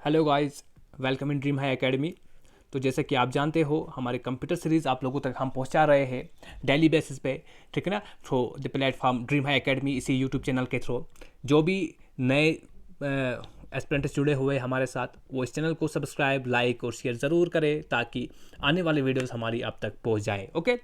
Hello guys, welcome in dream high academy. तो जैसे कि आप जानते हो, हमारे कंप्यूटर सीरीज़ आप लोगों तक हम पहुंचा रहे हैं डेली बेसिस पे, ठीक है ना, through the platform dream high academy, इसी यूट्यूब चैनल के थ्रू। जो भी नए एस्पिरेंट्स जुड़े हुए हैं हमारे साथ, वो इस चैनल को सब्सक्राइब, लाइक और शेयर ज़रूर करें ताकि आने वाली वीडियोस हमारी आप तक पहुंच जाए। ओके,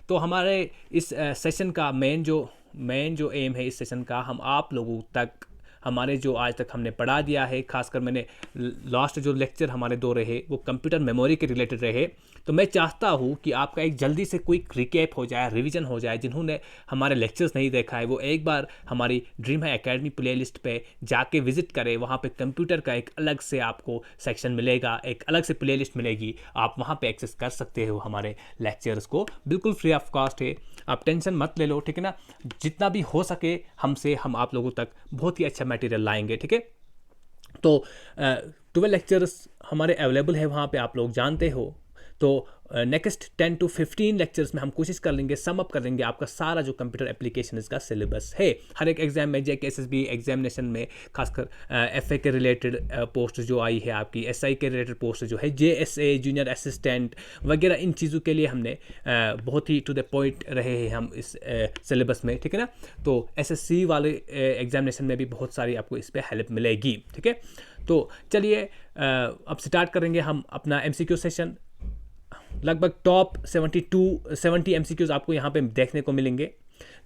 तो हमारे इस सेशन का मेन जो एम है इस सेशन का, हम आप लोगों तक हमारे जो आज तक हमने पढ़ा दिया है, खासकर मैंने लास्ट जो लेक्चर हमारे दो रहे वो कंप्यूटर मेमोरी के रिलेटेड रहे। तो मैं चाहता हूँ कि आपका एक जल्दी से क्विक रिकैप हो जाए, रिवीजन हो जाए। जिन्होंने हमारे लेक्चर्स नहीं देखा है वो एक बार हमारी ड्रीम है एकेडमी प्लेलिस्ट पे जाके विजिट करें। वहाँ पे कंप्यूटर का एक अलग से आपको सेक्शन मिलेगा, एक अलग से प्लेलिस्ट मिलेगी, आप वहाँ पे एक्सेस कर सकते हो हमारे लेक्चर्स को, बिल्कुल फ्री ऑफ कॉस्ट है। आप टेंशन मत ले लो, ठीक है ना। जितना भी हो सके हमसे हम आप लोगों तक बहुत ही अच्छा मटेरियल लाएंगे, ठीक है। तो 12 लेक्चर्स हमारे अवेलेबल है वहाँ पे, आप लोग जानते हो। तो नेक्स्ट 10 to 15 लेक्चर्स में हम कोशिश कर लेंगे, सम अप कर लेंगे आपका सारा जो कंप्यूटर एप्लीकेशन इसका सिलेबस है। हर एक एग्जाम में, जेके एसएसबी एग्जामिनेशन में, खासकर एफए के रिलेटेड पोस्ट जो आई है आपकी, एसआई के रिलेटेड पोस्ट जो है, जेएसए जूनियर असिस्टेंट वगैरह, इन चीज़ों के लिए हमने बहुत ही टू द पॉइंट रहे हैं हम इस सिलेबस में, ठीक है ना। तो एसएससी वाले एग्जामिनेशन में भी बहुत सारी आपको इस पर हेल्प मिलेगी, ठीक है। तो चलिए अब स्टार्ट करेंगे हम अपना एमसीक्यू सेशन। लगभग टॉप 70 एमसीक्यूज आपको यहाँ पे देखने को मिलेंगे,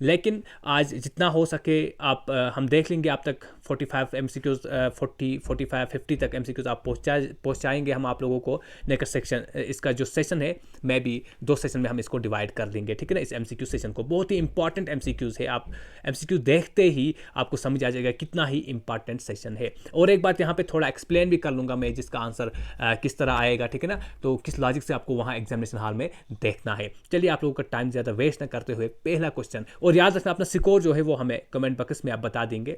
लेकिन आज जितना हो सके आप हम देख लेंगे। आप तक 45 एमसीक्यूज, 45 50 तक एमसीक्यूज आप पहुँचाएंगे हम आप लोगों को। नेक्स्ट सेक्शन, इसका जो सेशन है, मैं भी 2 सेशन में हम इसको डिवाइड कर देंगे, ठीक है ना। इस एमसीक्यू सेशन को, बहुत ही इंपॉर्टेंट एमसीक्यूज है। आप एमसीक्यू देखते ही आपको समझ आ जाएगा कितना ही इंपॉर्टेंट सेशन है। और एक बात यहाँ पे थोड़ा एक्सप्लेन भी कर लूँगा मैं, जिसका आंसर किस तरह आएगा, ठीक है ना। तो किस लॉजिक से आपको वहाँ एग्जामिनेशन हॉल में देखना है। चलिए आप लोगों का टाइम ज़्यादा वेस्ट ना करते हुए पहला क्वेश्चन, और याद रखना अपना स्कोर जो है वो हमें कमेंट बॉक्स में आप बता देंगे।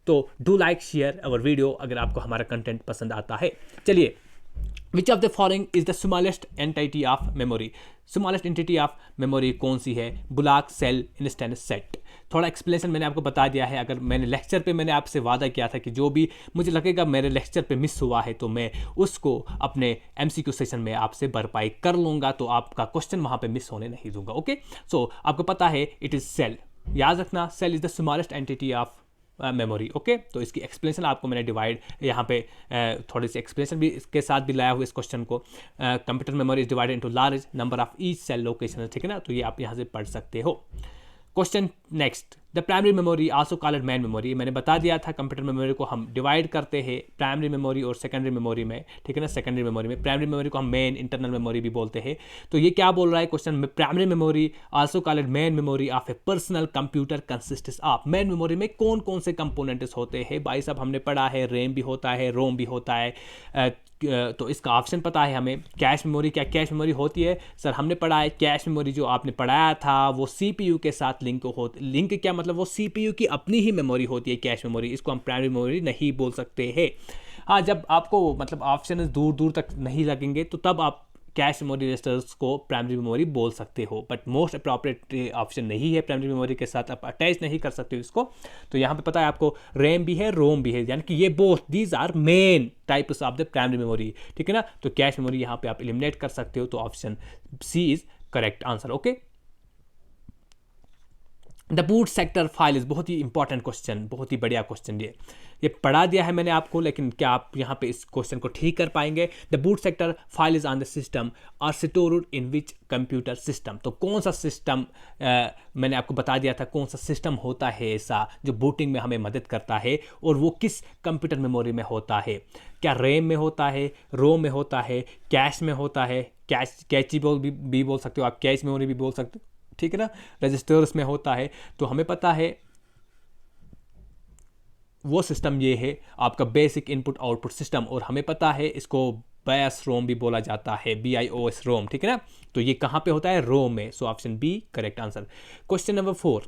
तो do like share our video अगर आपको हमारा कंटेंट पसंद आता है। चलिए, which of the following is the smallest entity of memory. Smallest entity of memory कौन सी है? Block, cell, instance, set. थोड़ा एक्सप्लेनेशन मैंने आपको बता दिया है। अगर मैंने लेक्चर पे मैंने आपसे वादा किया था कि जो भी मुझे लगेगा मेरे लेक्चर पे मिस हुआ है तो मैं उसको अपने एमसीक्यू सेशन में आपसे भरपाई कर लूँगा, तो आपका क्वेश्चन वहाँ पे मिस होने नहीं दूंगा। ओके, सो आपको पता है इट इज़ सेल। याद रखना, cell is the smallest entity of memory. Okay, तो इसकी एक्सप्लेनेशन आपको मैंने डिवाइड यहाँ पे थोड़ी सी एक्सप्लेनेशन भी इसके साथ भी लाया हुआ इस क्वेश्चन को। Computer memory is divided into large number of each cell location, ठीक है ना। तो ये आप यहाँ से पढ़ सकते हो। Question next, the primary memory also called main memory. मैंने बता दिया था कंप्यूटर मेमोरी को हम डिवाइड करते हैं प्राइमरी मेमोरी और सेकेंडरी मेमोरी में, ठीक है ना। सेकेंडरी मेमोरी में प्राइमरी मेमोरी को हम मेन इंटरनल मेमोरी भी बोलते हैं। तो ये क्या बोल रहा है क्वेश्चन में? Primary memory also called main memory of A personal computer consists of. Main memory में कौन कौन से कंपोनेंट्स होते हैं भाई साहब? हमने पढ़ा है रैम भी होता है, रोम भी होता है। तो इसका ऑप्शन पता है हमें। कैश मेमोरी, क्या कैश मेमोरी होती है? सर हमने पढ़ा है कैश मेमोरी जो आपने पढ़ाया था वो सीपीयू के साथ लिंक क्या मतलब? वो सीपीयू की अपनी ही मेमोरी होती है कैश मेमोरी। इसको हम प्राइमरी मेमोरी नहीं बोल सकते हैं। हाँ, जब आपको मतलब ऑप्शन दूर दूर तक नहीं लगेंगे तो तब आप कैश मेमोरी रजिस्टर्स को प्राइमरी मेमोरी बोल सकते हो, बट मोस्ट अप्रोप्रिएट ऑप्शन नहीं है। प्राइमरी मेमोरी के साथ आप अटैच नहीं कर सकते हो इसको। तो यहाँ पे पता है आपको रैम भी है, रोम भी है, यानी कि ये both these are main types of the primary memory, ठीक है ना। तो कैश मेमोरी यहाँ पे आप एलिमिनेट कर सकते हो। तो option C is correct answer. Okay, the boot sector file is, बहुत ही इंपॉर्टेंट क्वेश्चन, बहुत ही बढ़िया क्वेश्चन। ये पढ़ा दिया है मैंने आपको, लेकिन क्या आप यहाँ पे इस क्वेश्चन को ठीक कर पाएंगे? The boot sector file is on the system और stored in which computer system. तो कौन सा सिस्टम, मैंने आपको बता दिया था कौन सा सिस्टम होता है ऐसा जो बूटिंग में हमें मदद करता है, और वो किस कंप्यूटर मेमोरी में होता है? क्या रैम में होता है, रोम में होता है, कैश में होता है? कैची भी बोल सकते हो आप, कैश मेमोरी भी बोल सकते हो, ठीक है ना। रजिस्टर्स में होता है। तो हमें पता है वो सिस्टम ये है आपका बेसिक इनपुट आउटपुट सिस्टम, और हमें पता है इसको BIOS रोम भी बोला जाता है, BIOS रोम, ठीक है ना। तो ये कहाँ पे होता है? रोम में। So option B correct answer. Question number 4,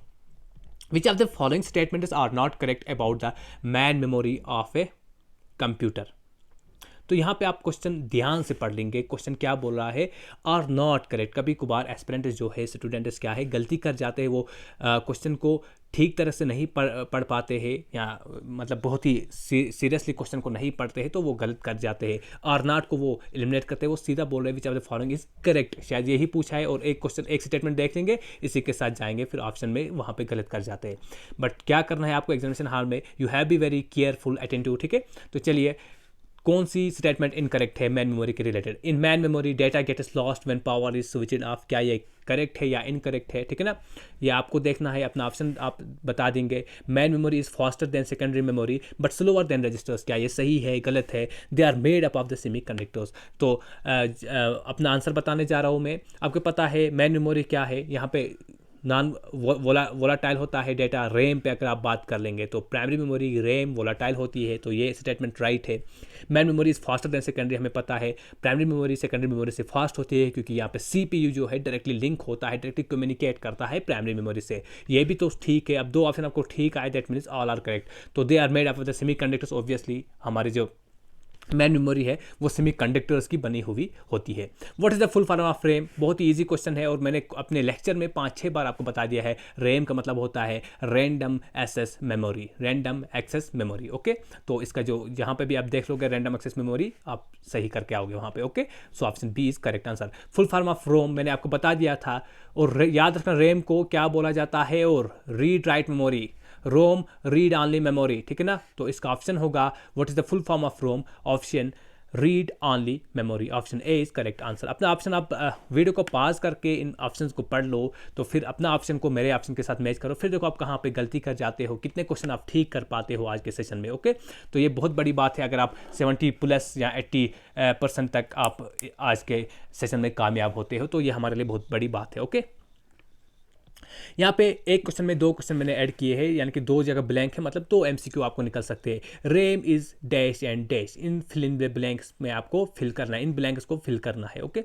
which of the following statements are not correct about the main memory of a computer. तो तो यहाँ पे आप क्वेश्चन ध्यान से पढ़ लेंगे। क्वेश्चन क्या बोल रहा है, आर नॉट करेक्ट। कभी कभार एस्पिरेंट्स जो है, स्टूडेंट्स क्या है, गलती कर जाते हैं, वो क्वेश्चन को ठीक तरह से नहीं पढ़ पाते हैं, या मतलब बहुत ही सीरियसली क्वेश्चन को नहीं पढ़ते हैं, तो वो गलत कर जाते हैं। आर नॉट को वो एलिमिनेट करते हैं, वो सीधा बोल रहे हैं विच of the following is correct. शायद यही पूछा है, और एक क्वेश्चन एक स्टेटमेंट देख लेंगे, इसी के साथ जाएंगे, फिर ऑप्शन में वहाँ पे गलत कर जाते हैं। बट क्या करना है आपको एग्जामिनेशन हॉल में, you have be very careful attentive, ठीक है। तो चलिए, कौन सी स्टेटमेंट इनकरेक्ट है मैन मेमोरी के related. In main memory data gets lost when power is switched off. क्या ये करेक्ट है या इनकरेक्ट है, ठीक है ना। ये आपको देखना है, अपना ऑप्शन आप बता देंगे। Main memory is faster than secondary memory but slower than registers. क्या ये सही है, गलत है। They are made up of the semi conductors. तो अपना आंसर बताने जा रहा हूँ मैं। आपको पता है मैन मेमोरी क्या है, यहाँ पे नॉन वोलाटाइल होता है डेटा। रैम पे अगर आप बात कर लेंगे तो प्राइमरी मेमोरी रैम वोलाटाइल होती है, तो ये स्टेटमेंट राइट है। Main memory is faster than secondary, हमें पता है प्राइमरी मेमोरी सेकेंडरी मेमोरी से फास्ट होती है, क्योंकि यहाँ पे सीपीयू जो है डायरेक्टली लिंक होता है, डायरेक्टली कम्युनिकेट करता है प्राइमरी मेमोरी से। ये भी तो ठीक है। अब दो ऑप्शन आपको ठीक आए, that means all are correct. तो they are made of the semi conductors. Obviously हमारे जो मैन मेमोरी है वो सेमी कंडक्टर्स की बनी हुई होती है। What is the full form of RAM, बहुत ही इजी क्वेश्चन है, और मैंने अपने लेक्चर में 5-6 बार आपको बता दिया है। रैम का मतलब होता है random access memory, random access memory, okay. तो इसका जो यहाँ पे भी आप देख लोगे रैंडम एक्सेस मेमोरी, आप सही करके आओगे वहाँ पे, okay. So option B is correct answer. Full form of ROM मैंने आपको बता दिया था, और याद रखना रैम को क्या बोला जाता है, और read write memory, ROM read only memory, ठीक है ना। तो इसका ऑप्शन होगा what is the full form of ROM, option read only memory, option A is correct answer. अपना ऑप्शन आप वीडियो को पॉज करके इन ऑप्शंस को पढ़ लो, तो फिर अपना ऑप्शन को मेरे ऑप्शन के साथ मैच करो, फिर देखो आप कहाँ पे गलती कर जाते हो, कितने क्वेश्चन आप ठीक कर पाते हो आज के सेशन में, ओके। तो ये बहुत बड़ी बात है, अगर आप 70+ या 80% तक आप आज के सेशन में कामयाब होते हो, तो ये हमारे लिए बहुत बड़ी बात है, ओके। यहाँ पे एक क्वेश्चन में 2 क्वेश्चन मैंने ऐड किए हैं, यानी कि 2 जगह ब्लैंक है, मतलब 2 MCQ आपको निकल सकते हैं। RAM is dash and dash, in fill in the blanks में आपको फिल करना है, इन ब्लैंक्स को फिल करना है, ओके।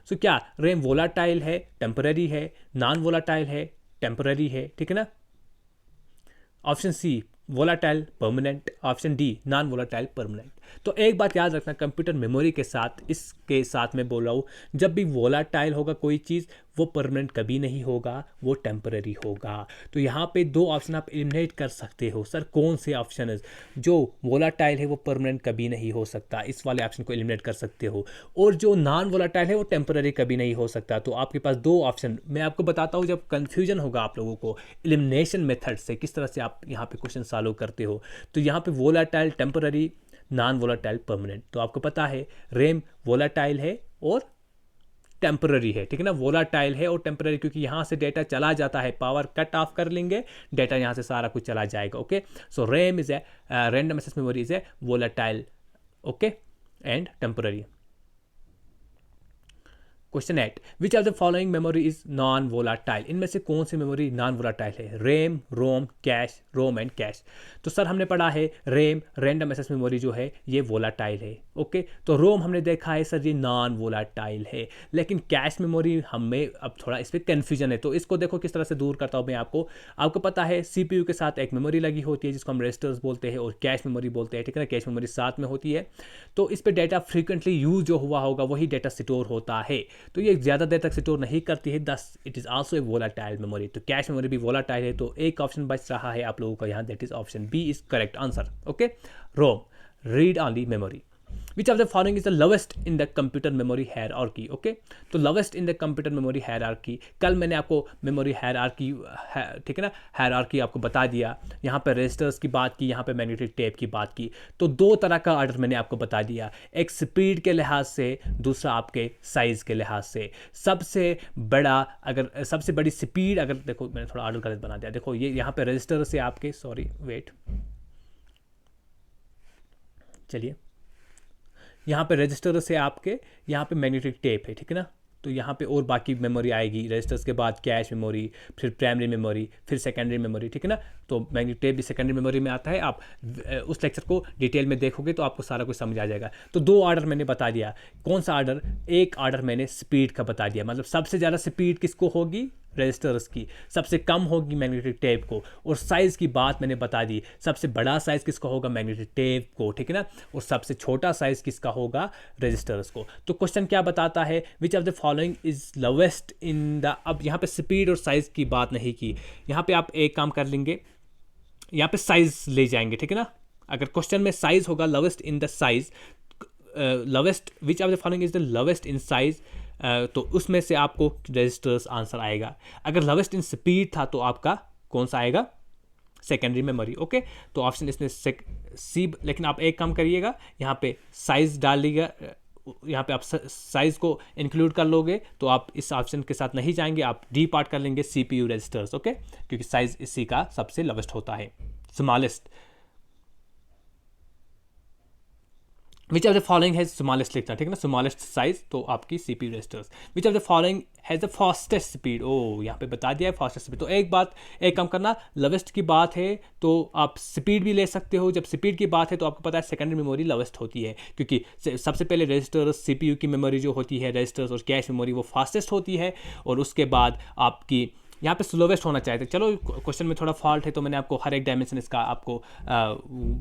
सो क्या रेम वोलाटाइल है, टेम्पररी है, नॉन वोलाटाइल है, टेम्पररी है, ठीक है ना। Option C volatile permanent, option D non volatile permanent. तो एक बात याद रखना, कंप्यूटर मेमोरी के साथ, इसके साथ मैं बोल रहा हूँ, जब भी वोलाटाइल होगा कोई चीज़, वो परमानेंट कभी नहीं होगा, वो टेम्पररी होगा। तो यहाँ पे 2 ऑप्शन आप एलिमिनेट कर सकते हो। सर कौन से ऑप्शन है, जो वोलाटाइल है वो परमानेंट कभी नहीं हो सकता, इस वाले ऑप्शन को एलिमिनेट कर सकते हो, और जो नॉन वोलाटाइल है वो टेम्पररी कभी नहीं हो सकता। तो आपके पास 2 ऑप्शन, मैं आपको बताता हूँ जब कन्फ्यूजन होगा आप लोगों को एलिमिनेशन मेथड से, किस तरह से आप यहाँ पे क्वेश्चन सॉल्व करते हो। तो यहाँ पे volatile temporary, non volatile permanent. तो आपको पता है रैम वोलाटाइल है और टेम्पररी है, ठीक है ना। वोलाटाइल है और टेम्पररी, क्योंकि यहाँ से डेटा चला जाता है, पावर कट ऑफ कर लेंगे, डेटा यहाँ से सारा कुछ चला जाएगा, okay. So RAM is a random access memory is a volatile, okay, and temporary. Question 8, which of the following memory is non volatile, इनमें से कौन सी मेमोरी नॉन वोलाटाइल है। RAM, ROM, cache, ROM and cache. तो sir हमने पढ़ा है RAM random access memory जो है ये वोलाटाइल है, ओके। तो रोम हमने देखा है सर ये नॉन वोलाटाइल है, लेकिन कैश मेमोरी हमें अब थोड़ा इस पर कन्फ्यूजन है। तो इसको देखो किस तरह से दूर करता हूँ मैं आपको पता है CPU के साथ एक मेमोरी लगी होती है जिसको हम रजिस्टर्स बोलते हैं, और कैश मेमोरी बोलते हैं, ठीक है ना। कैश मेमोरी साथ में होती है, तो इस पर डेटा फ्रीक्वेंटली यूज जो हुआ होगा वही डेटा स्टोर होता है, तो ये ज़्यादा देर तक स्टोर नहीं करती है, thus it is also a volatile memory. तो कैश मेमोरी भी वोलाटाइल है, तो एक ऑप्शन बच रहा है आप लोगों का यहाँ, that is option B is correct answer, okay. ROM read only memory. Which of the following is the lowest in the computer memory hierarchy, okay? तो lowest in the computer memory hierarchy, कल मैंने आपको memory hierarchy, ठीक है ना, hierarchy आपको बता दिया, यहाँ पे registers की बात की, यहाँ पे magnetic tape की बात की। तो 2 तरह का ऑर्डर मैंने आपको बता दिया, एक स्पीड के लिहाज से, दूसरा आपके साइज के लिहाज से। सबसे बड़ा, अगर सबसे बड़ी स्पीड, अगर देखो मैंने थोड़ा ऑर्डर गलत बना दिया, देखो ये यहाँ पे रजिस्टर से आपके, सॉरी वेट, चलिए यहाँ पे रजिस्टर से आपके यहाँ पे मैग्नेटिक टेप है, ठीक है ना। तो यहाँ पे और बाकी मेमोरी आएगी, रजिस्टर्स के बाद कैश मेमोरी, फिर प्राइमरी मेमोरी, फिर सेकेंडरी मेमोरी, ठीक है ना। तो मैग्नेटिक टेप भी सेकेंडरी मेमोरी में आता है। आप उस लेक्चर को डिटेल में देखोगे तो आपको सारा कुछ समझ आ जाएगा। तो 2 ऑर्डर मैंने बता दिया, कौन सा ऑर्डर, एक ऑर्डर मैंने स्पीड का बता दिया, मतलब सबसे ज़्यादा स्पीड किसको होगी, रजिस्टर्स की, सबसे कम होगी मैग्नेटिक टेप को, और साइज़ की बात मैंने बता दी, सबसे बड़ा साइज़ किसका होगा, मैग्नेटिक टेप को, ठीक है ना, और सबसे छोटा साइज़ किसका होगा, रजिस्टर्स को। तो क्वेश्चन क्या बताता है, विच of the following is lowest in the, अब यहाँ पे स्पीड और साइज़ की बात नहीं की, यहाँ पे आप एक काम कर लेंगे, यहाँ पे साइज़ ले जाएंगे, ठीक है ना। अगर क्वेश्चन में साइज़ होगा lowest in the size, lowest which of the following is the lowest in size, तो उसमें से आपको रजिस्टर्स आंसर आएगा। अगर लोवेस्ट इन स्पीड था तो आपका कौन सा आएगा, सेकेंडरी मेमोरी। ओके, तो ऑप्शन इसमें सी, लेकिन आप एक काम करिएगा, यहाँ पे साइज़ डालिएगा, यहाँ पे आप साइज़ को इंक्लूड कर लोगे तो आप इस ऑप्शन के साथ नहीं जाएंगे, आप डी पार्ट कर लेंगे CPU रजिस्टर्स। ओके, क्योंकि साइज़ इसी का सबसे लोवेस्ट होता है, smallest. Which of the following has smallest लिखता है, ठीक है ना, स्मॉलेस्ट साइज, तो आपकी CPU registers. Which of the following has the fastest speed, ओ यहाँ पे बता दिया है फास्टेस्ट स्पीड। तो एक काम करना, लोवेस्ट की बात है तो आप स्पीड भी ले सकते हो। जब स्पीड की बात है तो आपको पता है सेकेंडरी मेमोरी लोवेस्ट होती है, क्योंकि सबसे पहले रजिस्टर्स, CPU की मेमोरी जो होती है, रजिस्टर्स और कैश मेमोरी, वो फास्टेस्ट होती है, और उसके बाद आपकी यहाँ पे स्लोवेस्ट होना चाहिए। चलो क्वेश्चन में थोड़ा फॉल्ट है, तो मैंने आपको हर एक डायमेंशन इसका आपको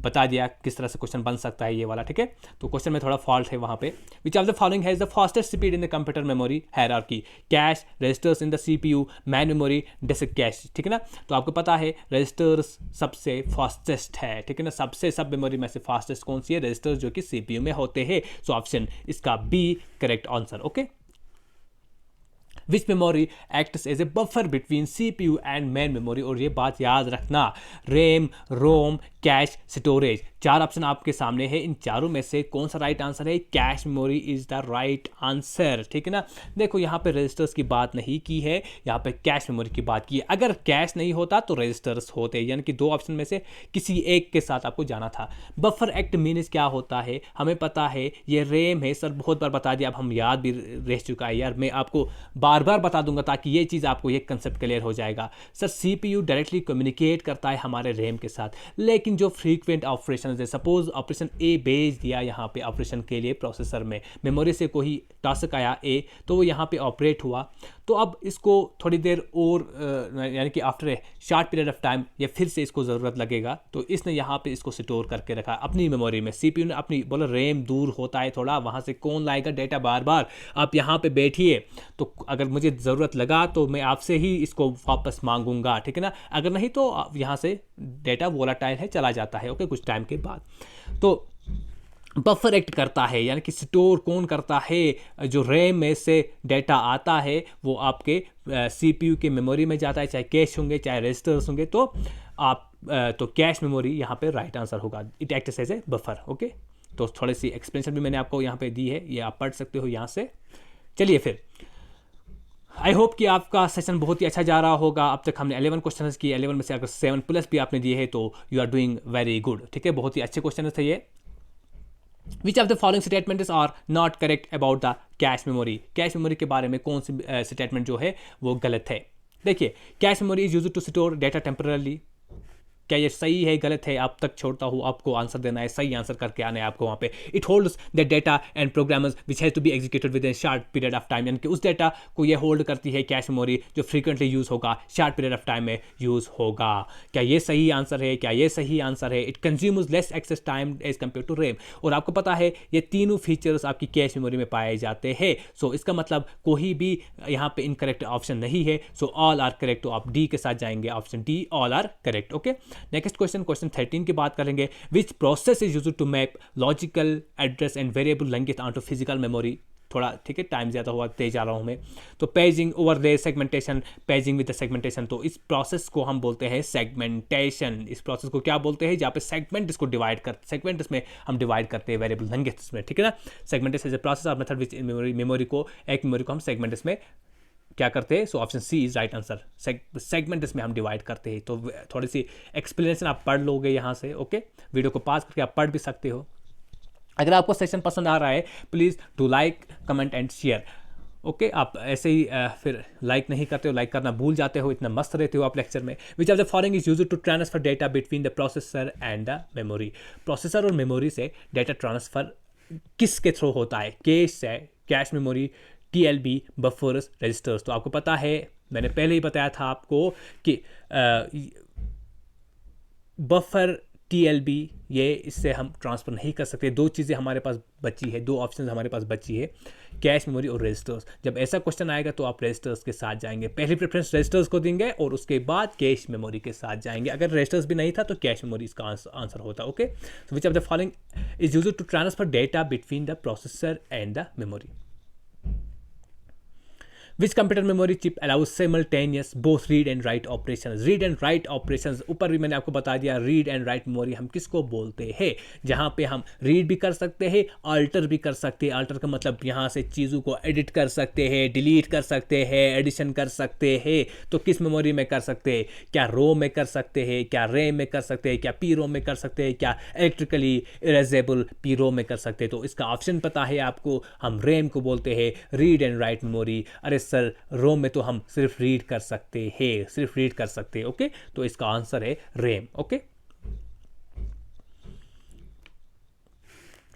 बता दिया किस तरह से क्वेश्चन बन सकता है ये वाला, ठीक है। तो क्वेश्चन में थोड़ा फॉल्ट है वहाँ पे। Which of the following has the fastest speed in the computer memory hierarchy, cache, registers in the CPU, main memory, disk cache, ठीक है ना। तो आपको पता है रजिस्टर्स सबसे फास्टेस्ट है, ठीक है ना, सबसे सब मेमोरी में से फास्टेस्ट कौन सी है, रजिस्टर्स, जो कि CPU में होते हैं। सो ऑप्शन इसका B correct answer. Okay, which memory acts as a buffer between CPU and main memory, और ये बात याद रखना, रैम, रोम, कैश, स्टोरेज, चार ऑप्शन आपके सामने है, इन चारों में से कौन सा राइट आंसर है, cache memory is the right answer, ठीक है ना। देखो यहाँ पे रजिस्टर्स की बात नहीं की है, यहाँ पे कैश मेमोरी की बात की है। अगर कैश नहीं होता तो रजिस्टर्स होते, यानी कि दो ऑप्शन में से किसी एक के साथ आपको जाना था। बफर एक्ट मीन्स क्या होता है, हमें पता है ये रैम है, सर बहुत बार बता दिया, अब हम याद भी रह चुका है यार, मैं आपको बार बार बता दूंगा ताकि ये चीज़ आपको ये कंसेप्ट क्लियर हो जाएगा। सर CPU डायरेक्टली कम्युनिकेट करता है हमारे रैम के साथ, लेकिन जो फ्रीक्वेंट ऑपरेशन है, सपोज ऑपरेशन ए भेज दिया यहाँ पे ऑपरेशन के लिए प्रोसेसर में, मेमोरी से कोई टास्क आया ए, तो वो यहाँ पे ऑपरेट हुआ, तो अब इसको थोड़ी देर और यानी कि after a short period of time ये फिर से इसको ज़रूरत लगेगा, तो इसने यहाँ पे इसको स्टोर करके रखा अपनी मेमोरी में। CPU ने अपनी, बोलो रैम दूर होता है थोड़ा, वहाँ से कौन लाएगा डेटा बार बार, आप यहाँ पे बैठिए, तो अगर मुझे ज़रूरत लगा तो मैं आपसे ही इसको वापस मांगूंगा, ठीक है ना, अगर नहीं तो यहाँ से डेटा वोलाटाइल है, चला जाता है। ओके, कुछ टाइम के बाद। तो बफर एक्ट करता है, यानी कि स्टोर कौन करता है, जो रैम में से डेटा आता है वो आपके CPU के मेमोरी में जाता है, चाहे कैश होंगे चाहे रजिस्टर्स होंगे, तो आप तो कैश मेमोरी यहाँ पे राइट आंसर होगा, it acts as a buffer. Okay, तो थोड़ी सी एक्सप्लेनेशन भी मैंने आपको यहाँ पे दी है, ये आप पढ़ सकते हो यहाँ से। चलिए फिर, आई होप कि आपका सेशन बहुत ही अच्छा जा रहा होगा। अब तक हमने 11 क्वेश्चन किए, 11 में से अगर 7+ भी आपने दिए हैं तो you are doing very good, ठीक है, बहुत ही अच्छे क्वेश्चन थे ये। Which of the following statements are not correct about the cache memory, cache memory के बारे में कौन सी स्टेटमेंट जो है वो गलत है। देखिए, cache memory is used to store data temporarily, क्या ये सही है गलत है, आप तक छोड़ता हूँ, आपको आंसर देना है, सही आंसर करके आना है आपको वहाँ पे। It holds the data and programs which has to be executed within short period of time, यानी कि उस डेटा को ये होल्ड करती है कैश मेमोरी जो फ्रीक्वेंटली यूज़ होगा, शॉर्ट पीरियड ऑफ टाइम में यूज़ होगा। क्या ये सही आंसर है, क्या ये सही आंसर है। It consumes less access time as compare to RAM, और आपको पता है ये तीनों फीचर्स आपकी कैश मेमोरी में पाए जाते हैं। सो इसका मतलब कोई भी यहाँ पे इनकरेक्ट ऑप्शन नहीं है, सो ऑल आर करेक्ट, तो आप डी के साथ जाएंगे, option D, all are correct. Okay, next question 13 की बात करेंगे। Which process is used to map logical address and variable language onto physical memory, थोड़ा ठीक है, टाइम ज़्यादा हुआ, तेज जा रहा हूँ मैं। तो paging, overlay, segmentation, paging with the segmentation, तो इस प्रोसेस को हम बोलते हैं सेगमेंटेशन। इस प्रोसेस को क्या बोलते हैं, जहाँ पे सेगमेंट इसको डिवाइड कर, सेगमेंट इसमें हम डिवाइड करते हैं वेरिएबल लैंग्वेज में, ठीक है ना। सेगमेंटेशन इज ए प्रोसेस और मेथड विच मेमोरी को, एक मेमोरी को हम सेगमेंट इसमें क्या करते हैं। So option C is right answer, segment इसमें हम डिवाइड करते हैं। तो थोड़ी सी एक्सप्लेनेशन आप पढ़ लोगे यहाँ से। ओके, वीडियो को पास करके आप पढ़ भी सकते हो। अगर आपको सेशन पसंद आ रहा है please do like, comment and share. Okay, आप ऐसे ही फिर लाइक नहीं करते हो, लाइक करना भूल जाते हो, इतना मस्त रहते हो आप लेक्चर में। Which of the following is used to transfer data between the processor and the memory, processor और मेमोरी से डेटा ट्रांसफर किसके थ्रू होता है, कैश से, cache memory, TLB, buffers, registers. तो आपको पता है मैंने पहले ही बताया था आपको कि बफर TLB ये इससे हम ट्रांसफ़र नहीं कर सकते। दो चीज़ें हमारे पास बची है, दो ऑप्शन हमारे पास बची है, कैश मेमोरी और रजिस्टर्स। जब ऐसा क्वेश्चन आएगा तो आप रजिस्टर्स के साथ जाएंगे, पहली प्रेफरेंस रजिस्टर्स को देंगे और उसके बाद कैश मेमोरी के साथ जाएंगे। अगर रजिस्टर्स भी नहीं था तो कैश मेमोरी इसका आंसर होता। Okay, so which of the following is used to transfer data between the processor and the memory? Which computer memory chip allows simultaneous both read and write operations? Read and write operations ऊपर भी मैंने आपको बता दिया। read and write memory हम किसको बोलते हैं? जहाँ पे हम read भी कर सकते हैं, alter भी कर सकते हैं। alter का मतलब यहाँ से चीज़ों को edit कर सकते हैं, delete कर सकते हैं, addition कर सकते हैं। तो किस मेमोरी में कर सकते हैं? क्या ROM में कर सकते हैं, क्या RAM में कर सकते हैं, क्या PROM में कर सकते हैं, क्या इलेक्ट्रिकली इरेजेबल PROM में कर सकते हैं? तो इसका ऑप्शन पता है आपको, हम RAM को बोलते हैं रीड एंड राइट मेमोरी। अरे सर रोम में तो हम सिर्फ रीड कर सकते हैं, सिर्फ रीड कर सकते हैं। ओके, तो इसका आंसर है RAM. Okay,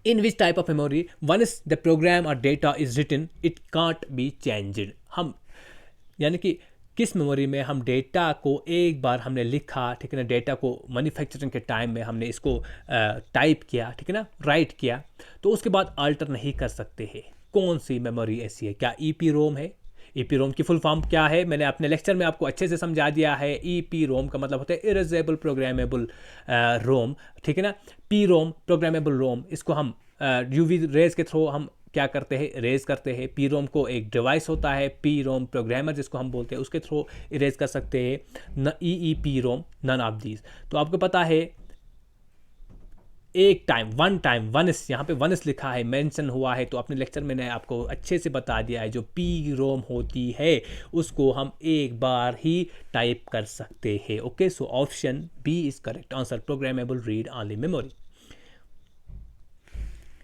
in which type of memory once the program और data is written it can't be changed? हम यानी कि किस मेमोरी में हम डेटा को एक बार हमने लिखा, ठीक है ना, डेटा को मैन्युफैक्चरिंग के टाइम में हमने इसको टाइप किया, ठीक है ना, राइट किया, तो उसके बाद अल्टर नहीं कर सकते हैं। कौन सी मेमोरी ऐसी है? क्या EPROM है? EPROM की फुल फॉर्म क्या है? मैंने अपने लेक्चर में आपको अच्छे से समझा दिया है। EPROM का मतलब होता है इरेजेबल प्रोग्रामेबल रोम, ठीक है ना। PROM प्रोग्रामेबल रोम, इसको हम UV रेज के थ्रू हम क्या करते हैं, इरेज करते हैं। PROM को एक डिवाइस होता है PROM प्रोग्रामर जिसको हम बोलते हैं, उसके थ्रू इरेज कर सकते हैं। न EEPROM, नन ऑफ दीज। तो आपको पता है एक टाइम वनस, यहाँ पे वनस लिखा है, मेंशन हुआ है, तो अपने लेक्चर में मैंने आपको अच्छे से बता दिया है। जो PROM होती है उसको हम एक बार ही टाइप कर सकते हैं। Okay, so option B is correct answer, programmable read only memory.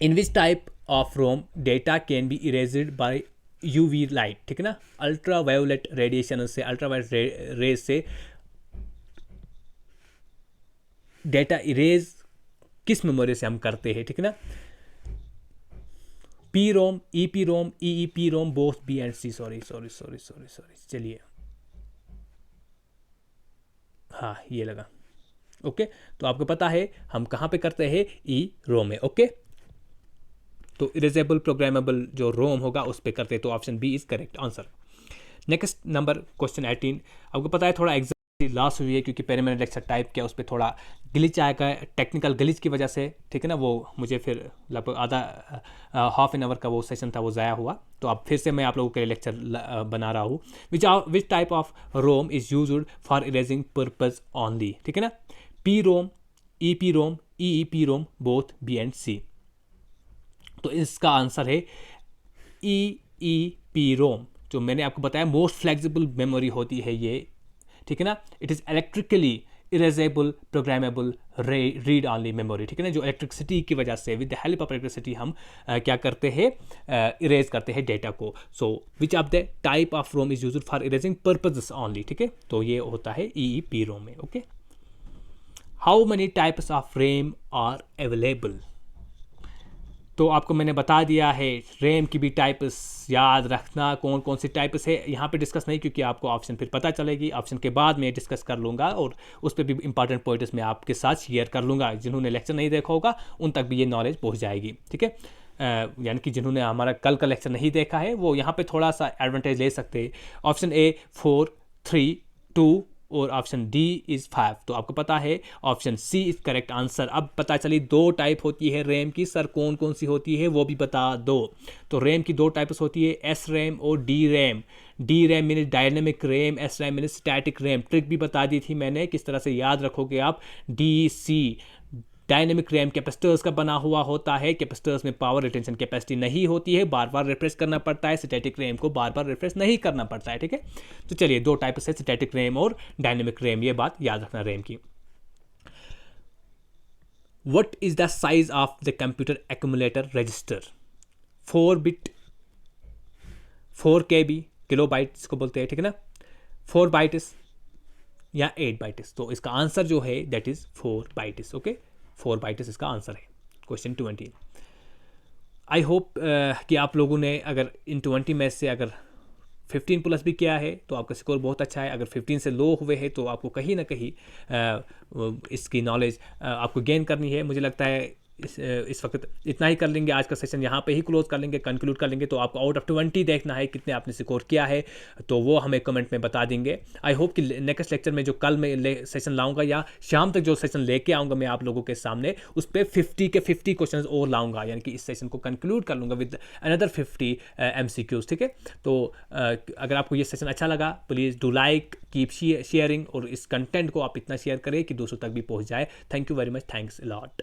In which type of ROM data can be erased by UV light, ठीक है ना, अल्ट्रा वायोलेट रेडिएशन से, अल्ट्रा वायोलेट रेज से डेटा इरेज किस memory से हम करते हैं, ठीक है ना। PROM, EPROM, EEPROM, both B and C। Sorry, चलिए, हाँ ये लगा। ओके, तो आपको पता है हम कहाँ पे करते हैं, EROM में। ओके, तो इरेजेबल प्रोग्रामेबल जो रोम होगा उस पर करते हैं, तो option B is correct answer. Next number question 18। आपको पता है थोड़ा एग्जाम लॉस हुई है क्योंकि पहले मैंने लेक्चर टाइप किया, उस पर थोड़ा ग्लिच आएगा, टेक्निकल ग्लिच की वजह से, ठीक है ना। वो मुझे फिर लगभग आधा हाफ एन आवर का वो सेशन था, वो ज़ाया हुआ। तो अब फिर से मैं आप लोगों के लिए लेक्चर बना रहा हूँ। Which type of ROM is used for erasing purpose only, ठीक है ना। PROM, EPROM, EEPROM, both B and C। तो इसका आंसर है EEPROM। जो मैंने आपको बताया मोस्ट फ्लेक्सिबल मेमोरी होती है ये, ठीक है ना। It is electrically erasable programmable read only memory, ठीक है ना। जो इलेक्ट्रिसिटी की वजह से, with the help of electricity हम क्या करते हैं, इरेज करते हैं डेटा को। So which of the type of ROM is used for erasing purposes only, ठीक है। तो ये होता है EEPROM में। Okay, how many types of RAM are available? तो आपको मैंने बता दिया है रैम की भी टाइप्स याद रखना, कौन कौन सी टाइप्स है। यहाँ पे डिस्कस नहीं क्योंकि आपको ऑप्शन फिर पता चलेगी, ऑप्शन के बाद मैं डिस्कस कर लूँगा और उस पर भी इंपॉर्टेंट पॉइंट्स मैं आपके साथ शेयर कर लूँगा। जिन्होंने लेक्चर नहीं देखा होगा उन तक भी ये नॉलेज पहुँच जाएगी, ठीक है। यानी कि जिन्होंने हमारा कल का लेक्चर नहीं देखा है वो यहाँ पे थोड़ा सा एडवांटेज ले सकते हैं। ऑप्शन A 4, 3, 2 और ऑप्शन D इज़ 5। तो आपको पता है option C is correct answer. अब पता चली दो टाइप होती है रैम की, सर कौन कौन सी होती है वो भी बता दो। तो रैम की दो टाइप्स होती है, SRAM और DRAM। DRAM mean dynamic RAM, SRAM mean static RAM. Trick भी बता दी थी मैंने किस तरह से याद रखोगे आप। DC डायनेमिक रैम कैपेसिटर्स का बना हुआ होता है, कैपेसिटर्स में पावर रिटेंशन कैपेसिटी नहीं होती है, बार बार रिफ्रेश करना पड़ता है। स्टैटिक रैम को बार बार रिफ्रेश नहीं करना पड़ता है, ठीक है। तो चलिए दो टाइप से स्टैटिक रैम और डायनेमिक रैम, ये बात याद रखना रैम की। What is the size of the computer accumulator register? 4 bit 4 KB kilobyte इसको बोलते हैं, ठीक है ना। 4 बाइट्स या 8 बाइट्स। तो इसका आंसर जो है that is 4 bytes. Okay, 4 bytes इसका आंसर है। क्वेश्चन 20। आई होप कि आप लोगों ने अगर इन 20 में से अगर 15 प्लस भी किया है तो आपका स्कोर बहुत अच्छा है। अगर 15 से लो हुए हैं तो आपको कहीं ना कहीं इसकी नॉलेज आपको गेन करनी है। मुझे लगता है इस वक्त इतना ही कर लेंगे, आज का सेशन यहाँ पे ही क्लोज कर लेंगे, कंक्लूड कर लेंगे। तो आपको आउट ऑफ 20 देखना है कितने आपने स्कोर किया है, तो वो हमें कमेंट में बता देंगे। आई होप कि नेक्स्ट लेक्चर में जो कल मैं सेशन लाऊंगा या शाम तक जो सेशन लेके आऊँगा मैं आप लोगों के सामने, उस पर 50 के 50 क्वेश्चन और लाऊंगा, यानी कि इस सेशन को कंक्लूड कर लूँगा विद अनदर 50 MCQs, ठीक है। तो अगर आपको ये सेशन अच्छा लगा please do like, keep sharing, और इस कंटेंट को आप इतना शेयर करें कि दूसरों तक भी पहुँच जाए। Thank you very much, thanks a lot.